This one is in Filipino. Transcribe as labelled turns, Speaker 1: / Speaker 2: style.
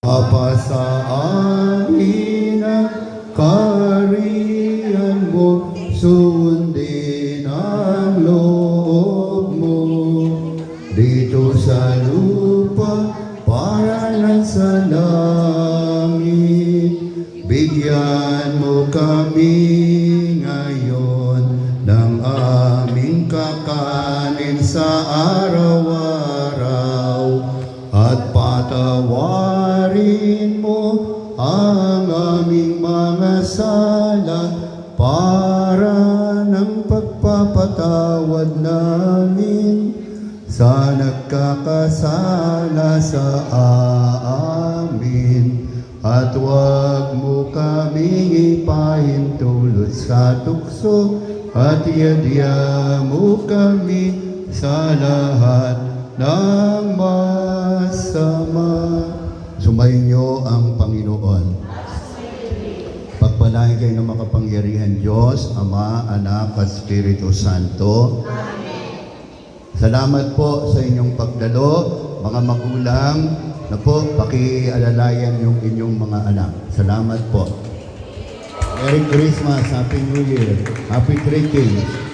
Speaker 1: Apa sa amin ang kaharian mo, sundin ang loob mo. Dito sa lupa, para lang sa langit. Bigyan mo kami ngayon ng aming kakanin sa araw-araw. At patawarin mo ang aming mga sala para ng pagpapatawad namin sa nagkakasala sa amin. At huwag mo kaming ipahintulot sa tukso at iadya mo kami sa lahat ng masama. Sumainyo ang Panginoon. Pagpalain kayo ng makapangyarihan Diyos, Ama, Anak, at Espiritu Santo. Amen. Salamat po sa inyong pagdalo, mga magulang, na po, pakialalayan yung inyong mga anak. Salamat po. Merry Christmas, Happy New Year, Happy Three Kings.